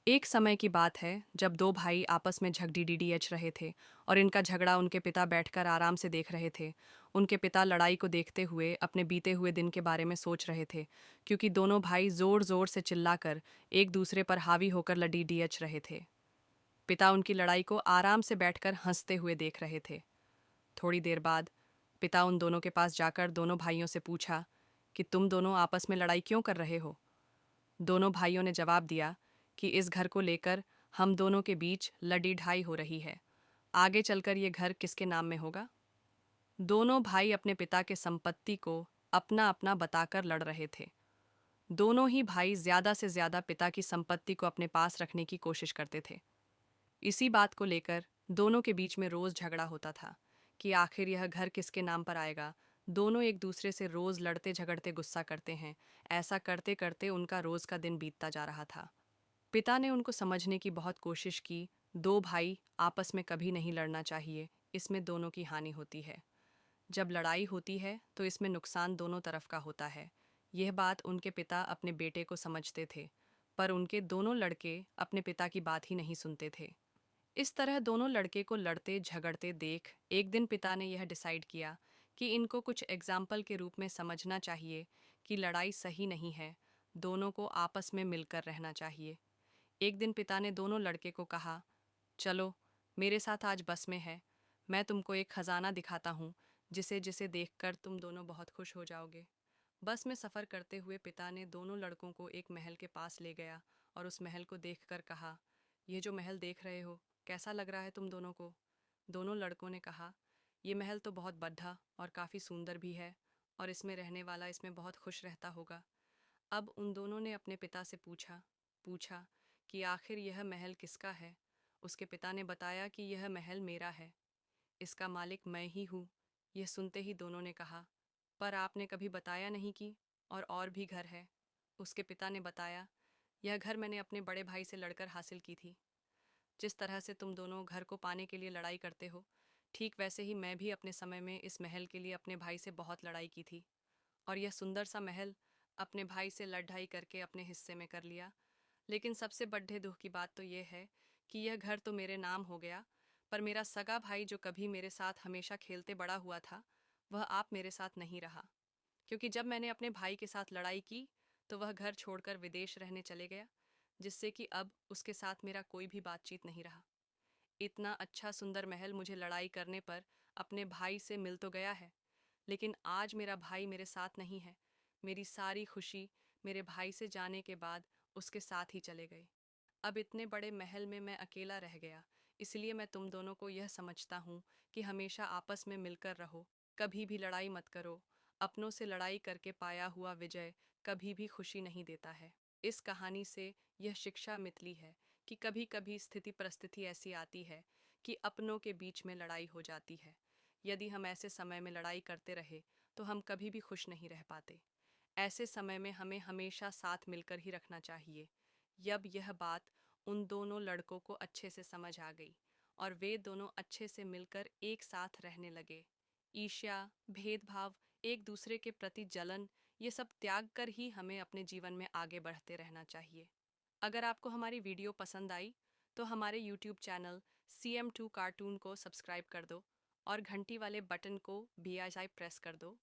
एक समय की बात है जब दो भाई आपस में झगड़ीडीडीएच रहे थे और इनका झगड़ा उनके पिता बैठकर आराम से देख रहे थे। उनके पिता लड़ाई को देखते हुए अपने बीते हुए दिन के बारे में सोच रहे थे, क्योंकि दोनों भाई जोर जोर से चिल्लाकर एक दूसरे पर हावी होकर लड़ीडीएच रहे थे। पिता उनकी लड़ाई को आराम से बैठकर हंसते हुए देख रहे थे। थोड़ी देर बाद पिता उन दोनों के पास जाकर दोनों भाइयों से पूछा कि तुम दोनों आपस में लड़ाई क्यों कर रहे हो। दोनों भाइयों ने जवाब दिया कि इस घर को लेकर हम दोनों के बीच लड़ी ढाई हो रही है। आगे चलकर ये घर किसके नाम में होगा। दोनों भाई अपने पिता के संपत्ति को अपना अपना बताकर लड़ रहे थे। दोनों ही भाई ज्यादा से ज्यादा पिता की संपत्ति को अपने पास रखने की कोशिश करते थे। इसी बात को लेकर दोनों के बीच में रोज झगड़ा होता था कि आखिर यह घर किसके नाम पर आएगा। दोनों एक दूसरे से रोज लड़ते झगड़ते गुस्सा करते हैं। ऐसा करते करते उनका रोज का दिन बीतता जा रहा था। पिता ने उनको समझने की बहुत कोशिश की। दो भाई आपस में कभी नहीं लड़ना चाहिए, इसमें दोनों की हानि होती है। जब लड़ाई होती है तो इसमें नुकसान दोनों तरफ का होता है। यह बात उनके पिता अपने बेटे को समझते थे, पर उनके दोनों लड़के अपने पिता की बात ही नहीं सुनते थे। इस तरह दोनों लड़के को लड़ते झगड़ते देख एक दिन पिता ने यह डिसाइड किया कि इनको कुछ एग्जाम्पल के रूप में समझना चाहिए कि लड़ाई सही नहीं है, दोनों को आपस में मिलकर रहना चाहिए। एक दिन पिता ने दोनों लड़के को कहा, चलो मेरे साथ आज बस में है, मैं तुमको एक खजाना दिखाता हूँ जिसे जिसे देखकर तुम दोनों बहुत खुश हो जाओगे। बस में सफ़र करते हुए पिता ने दोनों लड़कों को एक महल के पास ले गया और उस महल को देखकर कहा, ये जो महल देख रहे हो कैसा लग रहा है तुम दोनों को। दोनों लड़कों ने कहा, ये महल तो बहुत बड़ा और काफ़ी सुंदर भी है, और इसमें रहने वाला इसमें बहुत खुश रहता होगा। अब उन दोनों ने अपने पिता से पूछा पूछा कि आखिर यह महल किसका है। उसके पिता ने बताया कि यह महल मेरा है, इसका मालिक मैं ही हूँ। यह सुनते ही दोनों ने कहा, पर आपने कभी बताया नहीं कि और भी घर है। उसके पिता ने बताया, यह घर मैंने अपने बड़े भाई से लड़कर हासिल की थी। जिस तरह से तुम दोनों घर को पाने के लिए लड़ाई करते हो, ठीक वैसे ही मैं भी अपने समय में इस महल के लिए अपने भाई से बहुत लड़ाई की थी, और यह सुंदर सा महल अपने भाई से लड़ाई करके अपने हिस्से में कर लिया। लेकिन सबसे बड़े दुख की बात तो यह है कि यह घर तो मेरे नाम हो गया, पर मेरा सगा भाई जो कभी मेरे साथ हमेशा खेलते बड़ा हुआ था, वह आप मेरे साथ नहीं रहा। क्योंकि जब मैंने अपने भाई के साथ लड़ाई की तो वह घर छोड़कर विदेश रहने चले गया, जिससे कि अब उसके साथ मेरा कोई भी बातचीत नहीं रहा। इतना अच्छा सुंदर महल मुझे लड़ाई करने पर अपने भाई से मिल तो गया है, लेकिन आज मेरा भाई मेरे साथ नहीं है। मेरी सारी खुशी मेरे भाई से जाने के बाद उसके साथ ही चले गए। अब इतने बड़े महल में मैं अकेला रह गया। इसलिए मैं तुम दोनों को यह समझता हूँ कि हमेशा आपस में मिलकर रहो, कभी भी लड़ाई मत करो। अपनों से लड़ाई करके पाया हुआ विजय कभी भी खुशी नहीं देता है। इस कहानी से यह शिक्षा मिली है कि कभी कभी स्थिति परिस्थिति ऐसी आती है कि अपनों के बीच में लड़ाई हो जाती है। यदि हम ऐसे समय में लड़ाई करते रहे तो हम कभी भी खुश नहीं रह पाते। ऐसे समय में हमें हमेशा साथ मिलकर ही रखना चाहिए। जब यह बात उन दोनों लड़कों को अच्छे से समझ आ गई और वे दोनों अच्छे से मिलकर एक साथ रहने लगे। ईर्ष्या, भेदभाव, एक दूसरे के प्रति जलन, ये सब त्याग कर ही हमें अपने जीवन में आगे बढ़ते रहना चाहिए। अगर आपको हमारी वीडियो पसंद आई तो हमारे YouTube चैनल CM2 कार्टून को सब्सक्राइब कर दो और घंटी वाले बटन को भी प्रेस कर दो।